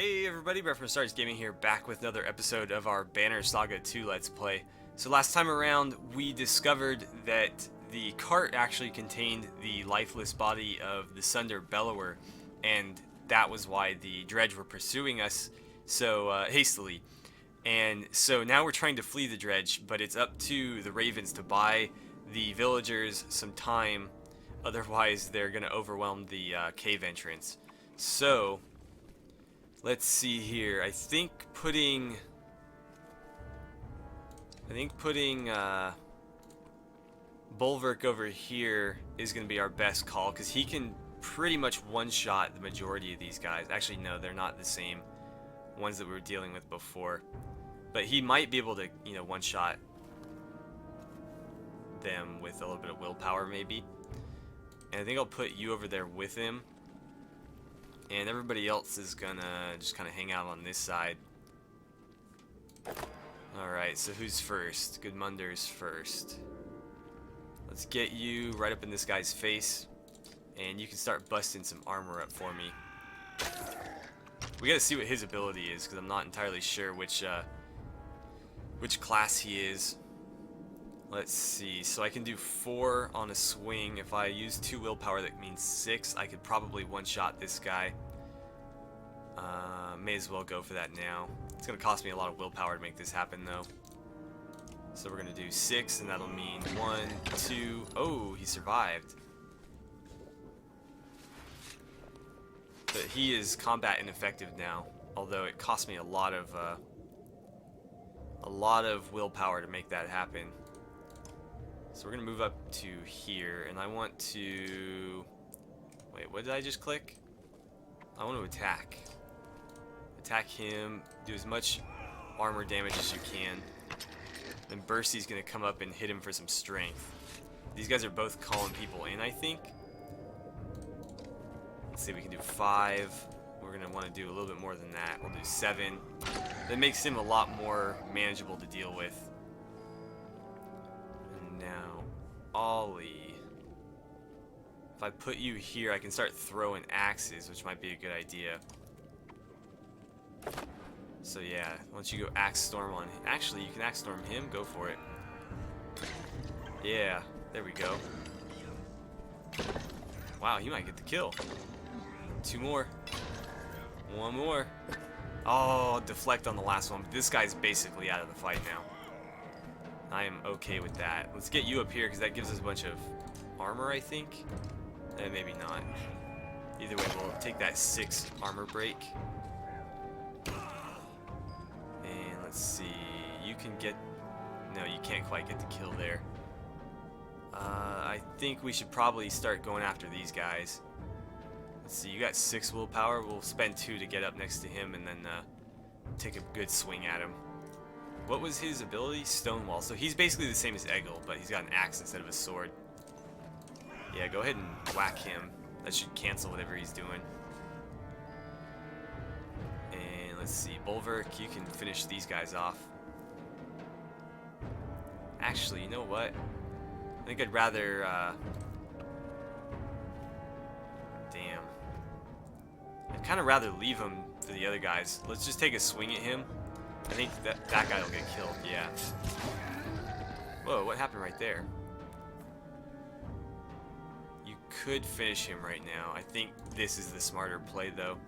Hey everybody, Brett from AstartesGaming here, back with another episode of our Banner Saga 2 Let's Play. So last time around, we discovered that the cart actually contained the lifeless body of the Sunder Bellower, and that was why the dredge were pursuing us so hastily. And so now we're trying to flee the dredge, but it's up to the Ravens to buy the villagers some time, otherwise they're going to overwhelm the cave entrance. So let's see here. I think putting Bulwark over here is going to be our best call, because he can pretty much one-shot the majority of these guys. Actually, no, they're not the same ones that we were dealing with before. But he might be able to, one-shot them with a little bit of willpower, maybe. And I think I'll put you over there with him. And everybody else is gonna just kind of hang out on this side. Alright, so who's first? Goodmunder's first. Let's get you right up in this guy's face. And you can start busting some armor up for me. We gotta see what his ability is, because I'm not entirely sure which class he is. Let's see, so I can do 4 on a swing. If I use 2 willpower, that means 6. I could probably one-shot this guy. May as well go for that now. It's going to cost me a lot of willpower to make this happen, though. So we're going to do 6, and that'll mean 1, 2... Oh, he survived. But he is combat ineffective now, although it cost me a lot of willpower to make that happen. So we're going to move up to here, and I want to... Wait, what did I just click? I want to attack. Attack him, do as much armor damage as you can. Then Bursty's going to come up and hit him for some strength. These guys are both calling people in, I think. Let's see, we can do 5. We're going to want to do a little bit more than that. We'll do 7. That makes him a lot more manageable to deal with. Now, Ollie. If I put you here, I can start throwing axes, which might be a good idea. So yeah, once you go Axe Storm on him. Actually, you can Axe Storm him. Go for it. Yeah, there we go. Wow, he might get the kill. 2 more. 1 more. Oh, deflect on the last one. But this guy's basically out of the fight now. I am okay with that. Let's get you up here, because that gives us a bunch of armor, I think. And maybe not. Either way, we'll take that 6 armor break. And let's see. You can get... No, you can't quite get the kill there. I think we should probably start going after these guys. Let's see. You got 6 willpower. We'll spend 2 to get up next to him, and then take a good swing at him. What was his ability? Stonewall. So he's basically the same as Eggle, but he's got an axe instead of a sword. Yeah, go ahead and whack him. That should cancel whatever he's doing. And let's see. Bulwark, you can finish these guys off. Actually, you know what? I think I'd rather... Damn. I'd kind of rather leave him for the other guys. Let's just take a swing at him. I think that guy will get killed, yeah. Whoa, what happened right there? You could finish him right now. I think this is the smarter play, though.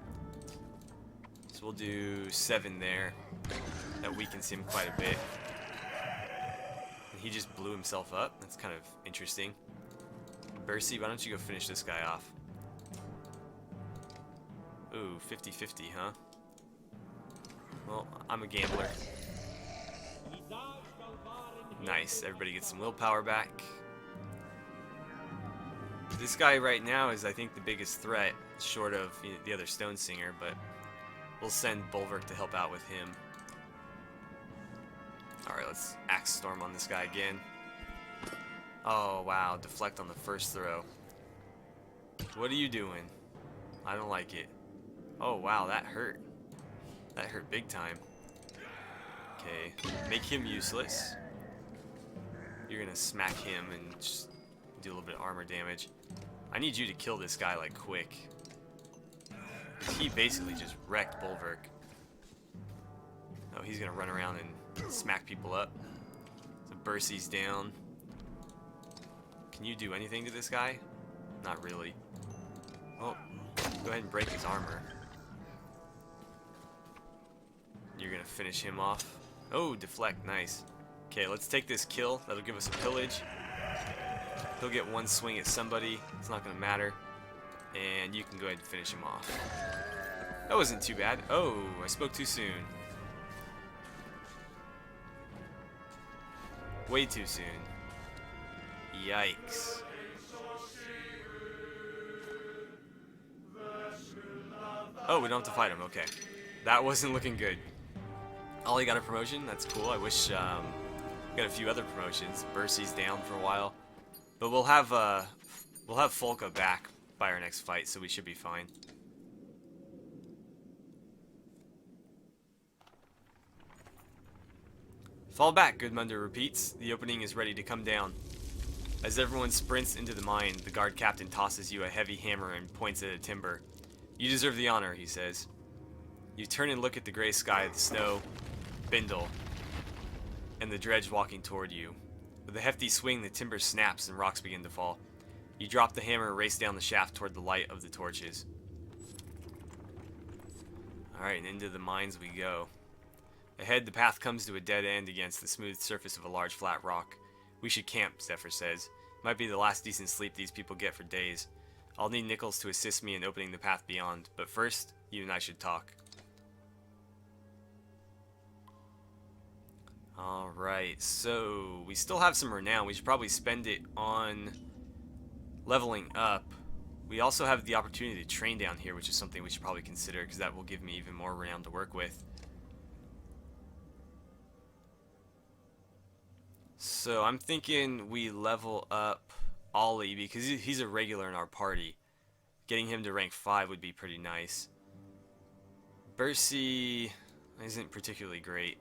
So we'll do 7 there. That weakens him quite a bit. And he just blew himself up. That's kind of interesting. Bursty, why don't you go finish this guy off? Ooh, 50-50, huh? Well, I'm a gambler. Nice, everybody gets some willpower back. This guy right now is, I think, the biggest threat, short of the other Stone Singer, but we'll send Bulwark to help out with him. Alright, let's Axe Storm on this guy again. Oh, wow, deflect on the first throw. What are you doing? I don't like it. Oh, wow, that hurt. That hurt big time. Okay, make him useless. You're gonna smack him and just do a little bit of armor damage. I need you to kill this guy like quick. He basically just wrecked Bulwark. Oh, he's gonna run around and smack people up. So Bercy's down. Can you do anything to this guy? Not really. Oh, go ahead and break his armor. You're gonna finish him off. Oh, deflect, nice. Okay, let's take this kill. That'll give us a pillage. He'll get one swing at somebody. It's not gonna matter. And you can go ahead and finish him off. That wasn't too bad. Oh, I spoke too soon. Way too soon. Yikes. Oh, we don't have to fight him. Okay. That wasn't looking good. Ollie got a promotion. That's cool. I wish we got a few other promotions. Bercy's down for a while. But we'll have Folka back by our next fight, so we should be fine. Fall back, Goodmunder repeats. The opening is ready to come down. As everyone sprints into the mine, the guard captain tosses you a heavy hammer and points at a timber. You deserve the honor, he says. You turn and look at the gray sky, the snow, Bindle, and the dredge walking toward you. With a hefty swing, the timber snaps and rocks begin to fall. You drop the hammer and race down the shaft toward the light of the torches. Alright, and into the mines we go. Ahead, the path comes to a dead end against the smooth surface of a large flat rock. We should camp, Zephyr says. Might be the last decent sleep these people get for days. I'll need Nichols to assist me in opening the path beyond, but first, you and I should talk. Alright, so we still have some renown. We should probably spend it on leveling up. We also have the opportunity to train down here, which is something we should probably consider, because that will give me even more renown to work with. So I'm thinking we level up Ollie, because he's a regular in our party. Getting him to rank 5 would be pretty nice. Bercy isn't particularly great,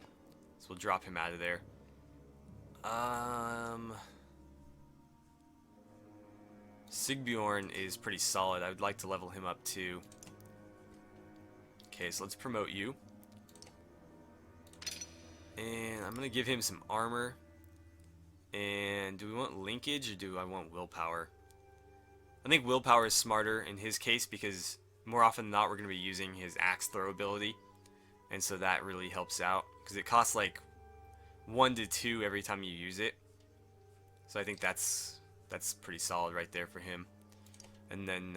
so we'll drop him out of there. Sigbjorn is pretty solid. I would like to level him up too. Okay, so let's promote you. And I'm going to give him some armor. And do we want linkage or do I want willpower? I think willpower is smarter in his case because more often than not we're going to be using his axe throw ability. And so that really helps out because it costs like 1 to 2 every time you use it. So I think that's pretty solid right there for him. And then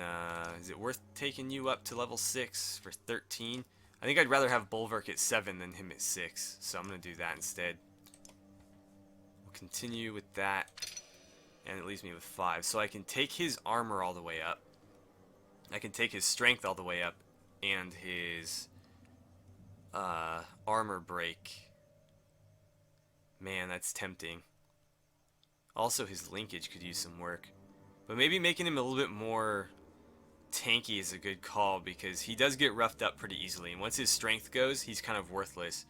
is it worth taking you up to level 6 for 13? I think I'd rather have Bulwark at 7 than him at 6. So I'm going to do that instead. Continue with that, and it leaves me with 5. So I can take his armor all the way up. I can take his strength all the way up, and his armor break. Man, that's tempting. Also, his linkage could use some work. But maybe making him a little bit more tanky is a good call, because he does get roughed up pretty easily. And once his strength goes, he's kind of worthless.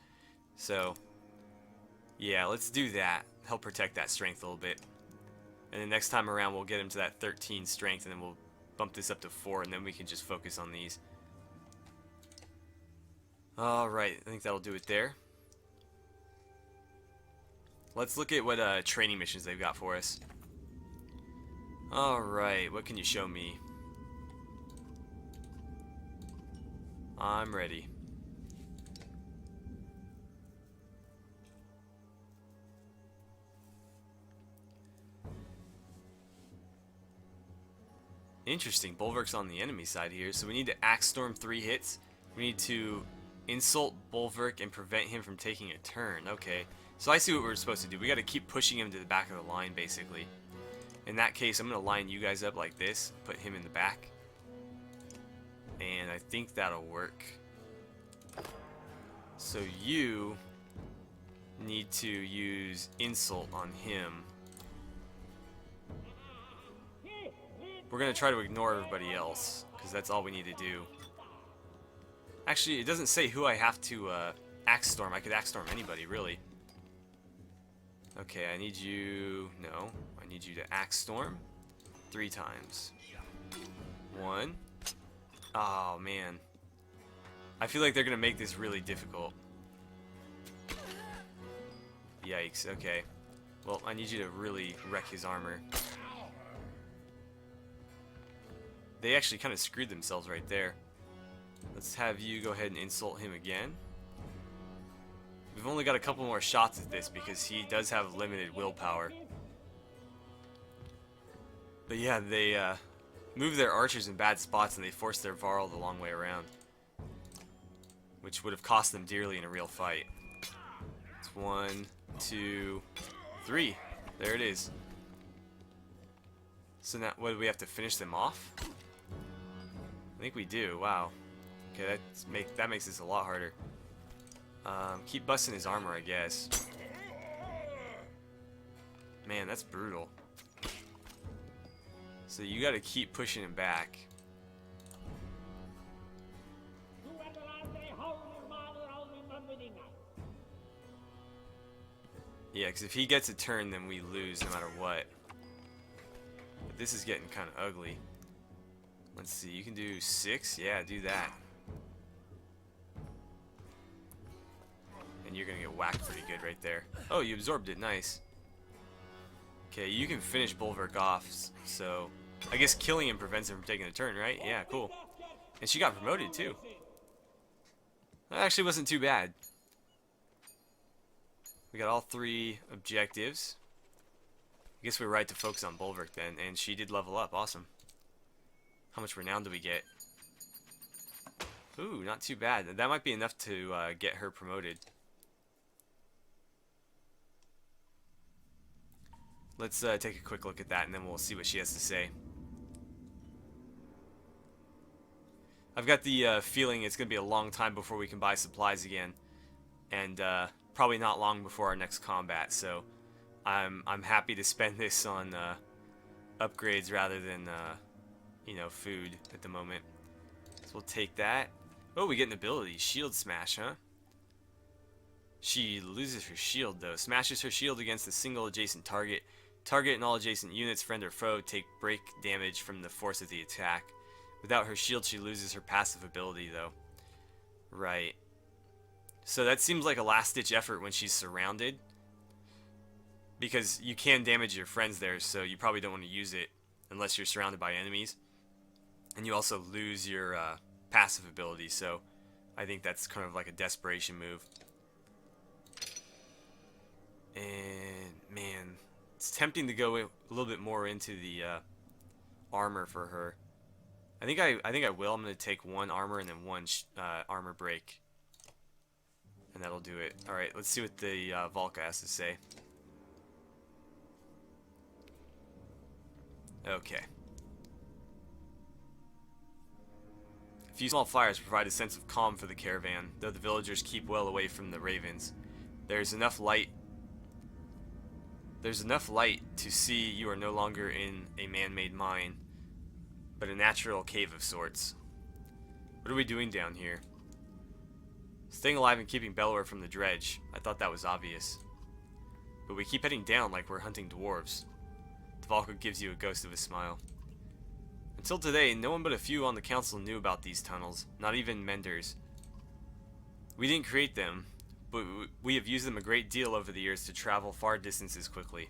So, yeah, let's do that. Help protect that strength a little bit. And then next time around, we'll get him to that 13 strength, and then we'll bump this up to 4, and then we can just focus on these. Alright, I think that'll do it there. Let's look at what training missions they've got for us. Alright, what can you show me? I'm ready. Interesting, Bulwark's on the enemy side here, so we need to Axe Storm 3 hits. We need to insult Bulwark and prevent him from taking a turn. Okay, so I see what we're supposed to do. We got to keep pushing him to the back of the line, basically. In that case, I'm going to line you guys up like this, put him in the back. And I think that'll work. So you need to use insult on him. We're going to try to ignore everybody else, because that's all we need to do. Actually, it doesn't say who I have to Axe Storm. I could Axe Storm anybody, really. Okay, I need you... No, I need you to Axe Storm 3 times. 1. Oh, man. I feel like they're gonna make this really difficult. Yikes, okay. Well, I need you to really wreck his armor. They actually kind of screwed themselves right there. Let's have you go ahead and insult him again. We've only got a couple more shots at this because he does have limited willpower. But yeah, they moved their archers in bad spots and they forced their Varl the long way around, which would have cost them dearly in a real fight. It's 1, 2, 3. There it is. So now, what do we have to finish them off? I think we do. Wow. Okay, that makes this a lot harder. Keep busting his armor, I guess. Man, that's brutal. So you gotta keep pushing him back. Yeah, because if he gets a turn, then we lose no matter what. But this is getting kind of ugly. Let's see, you can do 6? Yeah, do that. And you're gonna get whacked pretty good right there. Oh, you absorbed it, nice. Okay, you can finish Bulwark off, so I guess killing him prevents him from taking a turn, right? Yeah, cool. And she got promoted too. That actually wasn't too bad. We got all 3 objectives. I guess we're right to focus on Bulwark then, and she did level up, awesome. How much renown do we get? Ooh, not too bad. That might be enough to get her promoted. Let's take a quick look at that and then we'll see what she has to say. I've got the feeling it's going to be a long time before we can buy supplies again. And probably not long before our next combat, so I'm happy to spend this on upgrades rather than you know, food at the moment. So we'll take that. Oh, we get an ability, Shield Smash, huh? She loses her shield though. Smashes her shield against a single adjacent target. Target and all adjacent units, friend or foe, take break damage from the force of the attack. Without her shield, she loses her passive ability though. Right. So that seems like a last-ditch effort when she's surrounded, because you can damage your friends there, so you probably don't want to use it unless you're surrounded by enemies. And you also lose your passive ability, so I think that's kind of like a desperation move. And man, it's tempting to go a little bit more into the armor for her. I think I will. I'm going to take 1 armor and then 1 armor break. And that'll do it. Alright, let's see what the Valka has to say. Okay. A few small fires provide a sense of calm for the caravan, though the villagers keep well away from the ravens. There's enough light to see you are no longer in a man-made mine, but a natural cave of sorts. What are we doing down here? Staying alive and keeping Bellower from the dredge. I thought that was obvious. But we keep heading down like we're hunting dwarves. Dvalka gives you a ghost of a smile. Until today, no one but a few on the council knew about these tunnels, not even menders. We didn't create them, but we have used them a great deal over the years to travel far distances quickly.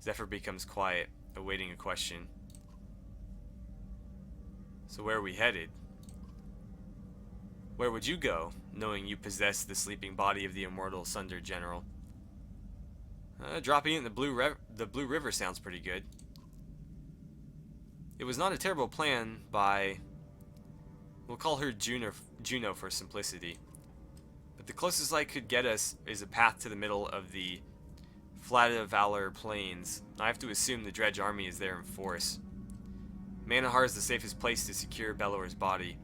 Zephyr becomes quiet, awaiting a question. So where are we headed? Where would you go, knowing you possess the sleeping body of the immortal Sunder General? Dropping it in the Blue River sounds pretty good. It was not a terrible plan by... We'll call her Juno for simplicity. But the closest light could get us is a path to the middle of the Flata Valor Plains. I have to assume the Dredge Army is there in force. Manahar is the safest place to secure Bellower's body.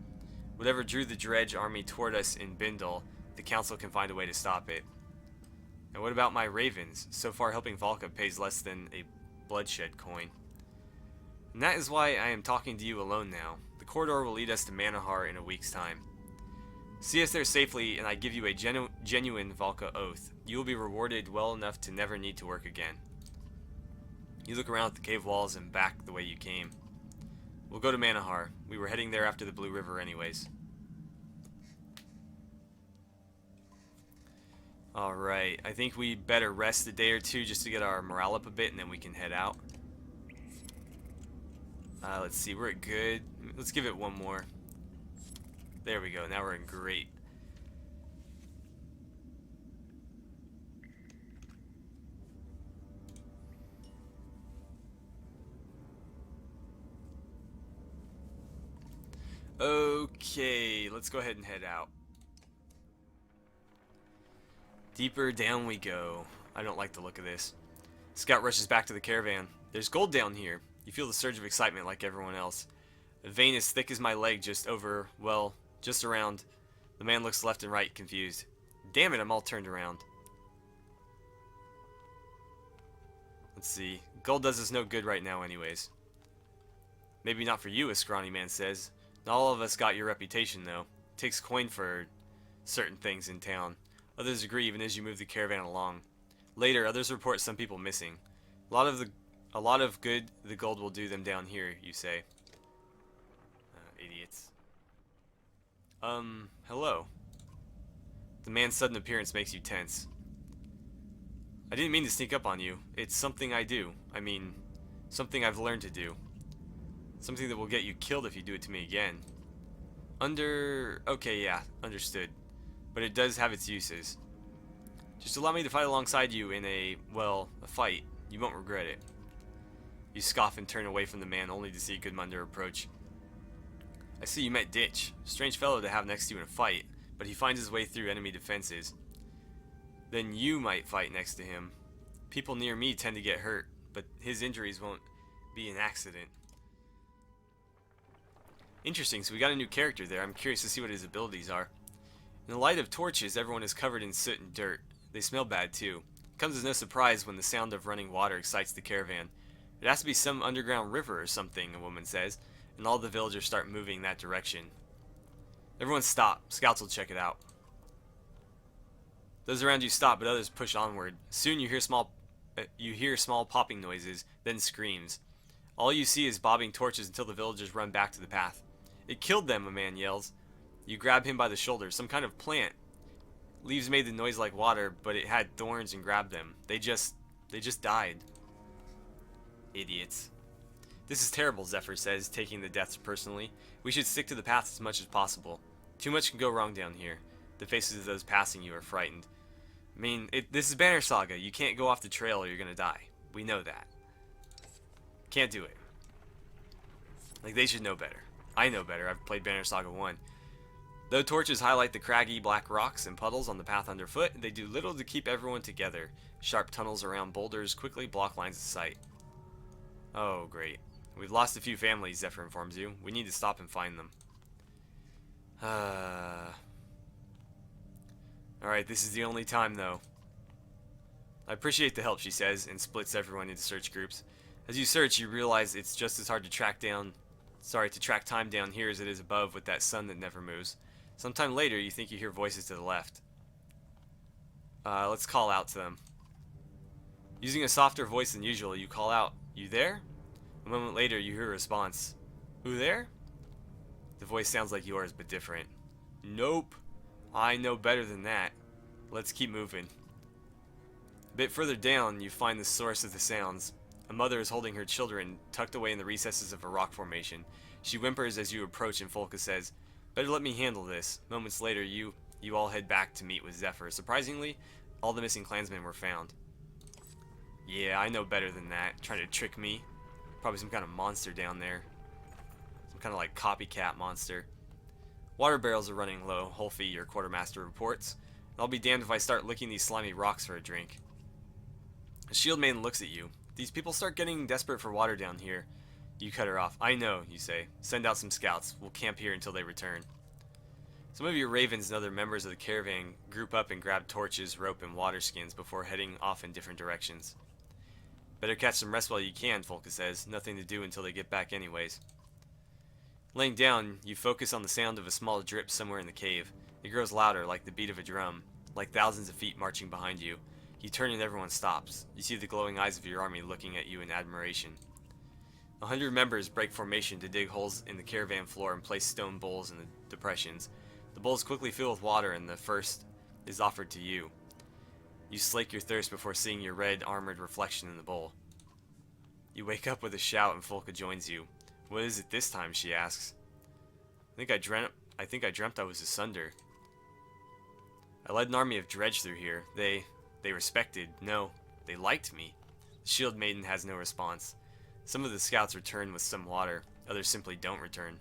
Whatever drew the Dredge Army toward us in Bindle, the Council can find a way to stop it. And what about my ravens? So far helping Valka pays less than a bloodshed coin. And that is why I am talking to you alone now. The corridor will lead us to Manahar in a week's time. See us there safely, and I give you a genuine Valka oath. You will be rewarded well enough to never need to work again. You look around at the cave walls and back the way you came. We'll go to Manahar. We were heading there after the Blue River anyways. Alright, I think we better rest a day or two just to get our morale up a bit, and then we can head out. Let's see, we're at good. Let's give it one more. There we go, now we're in great. Okay, let's go ahead and head out. Deeper down we go. I don't like the look of this. Scout rushes back to the caravan. There's gold down here. You feel the surge of excitement like everyone else. A vein as thick as my leg just over, well, just around. The man looks left and right, confused. Damn it, I'm all turned around. Let's see. Gold does us no good right now anyways. Maybe not for you, a scrawny man says. Not all of us got your reputation, though. It takes coin for certain things in town. Others agree even as you move the caravan along. Later, others report some people missing. A lot of good the gold will do them down here, you say. Idiots. Hello. The man's sudden appearance makes you tense. I didn't mean to sneak up on you. It's something I do. I mean, something I've learned to do. Something that will get you killed if you do it to me again. Okay, yeah, understood. But it does have its uses. Just allow me to fight alongside you in a fight. You won't regret it. You scoff and turn away from the man, only to see Gudmundur approach. I see you met Ditch. Strange fellow to have next to you in a fight, but he finds his way through enemy defenses. Then you might fight next to him. People near me tend to get hurt, but his injuries won't be an accident. Interesting, so we got a new character there. I'm curious to see what his abilities are. In the light of torches, everyone is covered in soot and dirt. They smell bad too. It comes as no surprise when the sound of running water excites the caravan. It has to be some underground river or something, a woman says, and all the villagers start moving that direction. Everyone stop. Scouts will check it out. Those around you stop, but others push onward. Soon you hear small popping noises, then screams. All you see is bobbing torches until the villagers run back to the path. It killed them, a man yells. You grab him by the shoulder. Some kind of plant. Leaves made the noise like water, but it had thorns and grabbed them. They just died. Idiots. This is terrible, Zephyr says, taking the deaths personally. We should stick to the path as much as possible. Too much can go wrong down here. The faces of those passing you are frightened. I mean, this is Banner Saga. You can't go off the trail or you're gonna die. We know that. Can't do it. Like, they should know better. I know better. I've played Banner Saga 1. Though torches highlight the craggy black rocks and puddles on the path underfoot, they do little to keep everyone together. Sharp tunnels around boulders quickly block lines of sight. Oh, great. We've lost a few families, Zephyr informs you. We need to stop and find them. Alright, this is the only time, though. I appreciate the help, she says, and splits everyone into search groups. As you search, you realize it's just as hard to track time down here as it is above with that sun that never moves. Sometime later, you think you hear voices to the left. Let's call out to them. Using a softer voice than usual, you call out, "You there?" A moment later, you hear a response. "Who there?" The voice sounds like yours, but different. "Nope. I know better than that. Let's keep moving." A bit further down, you find the source of the sounds. A mother is holding her children, tucked away in the recesses of a rock formation. She whimpers as you approach, and Folka says, "Better let me handle this." Moments later, you all head back to meet with Zephyr. Surprisingly, all the missing clansmen were found. Yeah, I know better than that. Trying to trick me. Probably some kind of monster down there. Some kind of like copycat monster. Water barrels are running low, Holfie, your quartermaster, reports. I'll be damned if I start licking these slimy rocks for a drink. A shield maiden looks at you. These people start getting desperate for water down here. You cut her off. I know, you say. Send out some scouts. We'll camp here until they return. Some of your ravens and other members of the caravan group up and grab torches, rope, and water skins before heading off in different directions. Better catch some rest while you can, Folka says. Nothing to do until they get back anyways. Laying down, you focus on the sound of a small drip somewhere in the cave. It grows louder, like the beat of a drum, like thousands of feet marching behind you. You turn and everyone stops. You see the glowing eyes of your army looking at you in admiration. 100 members break formation to dig holes in the caravan floor and place stone bowls in the depressions. The bowls quickly fill with water and the first is offered to you. You slake your thirst before seeing your red armored reflection in the bowl. You wake up with a shout and Folka joins you. What is it this time, she asks. I think I dreamt I was asunder. I led an army of dredge through here. They respected, no, they liked me. The shield maiden has no response. Some of the scouts return with some water, others simply don't return.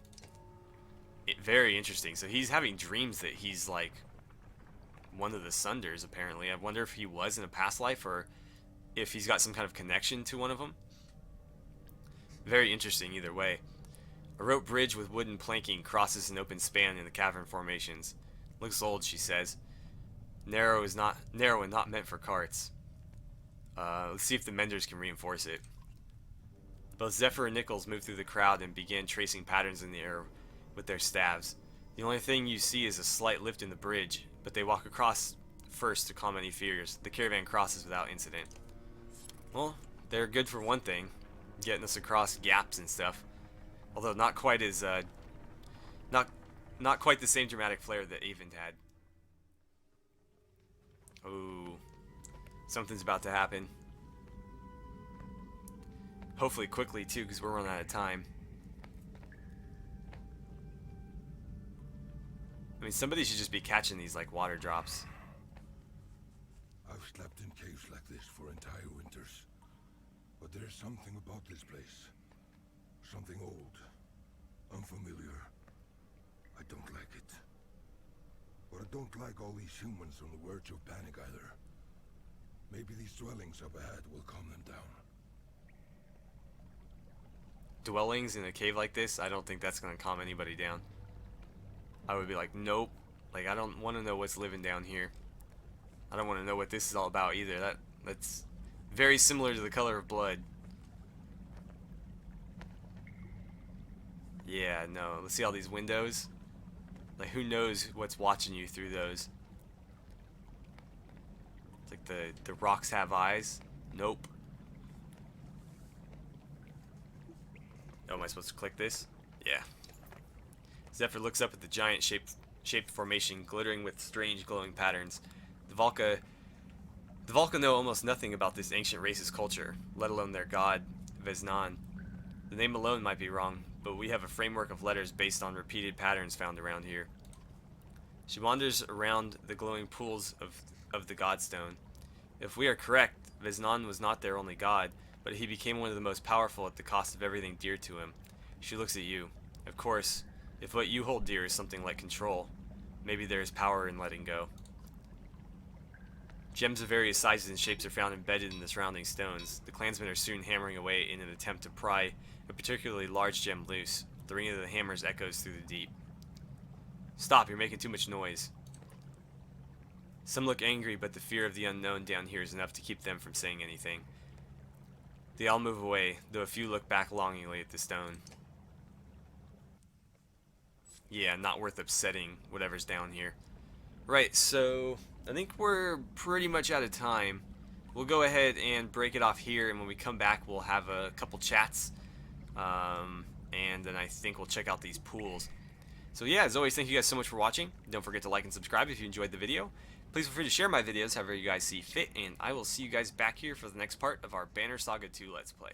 Very interesting. So he's having dreams that he's like one of the Sunders, apparently. I wonder if he was in a past life or if he's got some kind of connection to one of them. Very interesting either way. A rope bridge with wooden planking crosses an open span in the cavern formations. Looks old, she says. Narrow and not meant for carts. Let's see if the menders can reinforce it. Both Zephyr and Nichols move through the crowd and begin tracing patterns in the air with their staves. The only thing you see is a slight lift in the bridge, but they walk across first to calm any fears. The caravan crosses without incident. Well, they're good for one thing, getting us across gaps and stuff. Although not quite as not quite the same dramatic flair that Avent had. Ooh, something's about to happen. Hopefully quickly too, because we're running out of time. I mean, somebody should just be catching these like water drops. I've slept in caves like this for entire winters, but there's something about this place. Something old, unfamiliar. I don't like it. But I don't like all these humans on the verge of panic either. Maybe these dwellings up ahead will calm them down. Dwellings in a cave like this, I don't think that's going to calm anybody down. I would be like, nope. Like, I don't want to know what's living down here. I don't want to know what this is all about either. That's very similar to The Color of Blood. Yeah, no. Let's see all these windows. Like, who knows what's watching you through those? It's like the rocks have eyes. Nope. Oh, am I supposed to click this? Yeah. Zephyr looks up at the giant shaped formation, glittering with strange glowing patterns. The Valka know almost nothing about this ancient race's culture, let alone their god, Veznan. The name alone might be wrong, but we have a framework of letters based on repeated patterns found around here. She wanders around the glowing pools of the godstone. If we are correct, Veznan was not their only god, but he became one of the most powerful at the cost of everything dear to him. She looks at you. Of course, if what you hold dear is something like control, maybe there is power in letting go. Gems of various sizes and shapes are found embedded in the surrounding stones. The clansmen are soon hammering away in an attempt to pry a particularly large gem loose. The ring of the hammers echoes through the deep. Stop, you're making too much noise. Some look angry, but the fear of the unknown down here is enough to keep them from saying anything. They all move away, though a few look back longingly at the stone. Yeah, not worth upsetting whatever's down here. Right, so I think we're pretty much out of time. We'll go ahead and break it off here, and when we come back, we'll have a couple chats. And then I think we'll check out these pools. So yeah, as always, thank you guys so much for watching. Don't forget to like and subscribe if you enjoyed the video. Please feel free to share my videos however you guys see fit, and I will see you guys back here for the next part of our Banner Saga 2 Let's Play.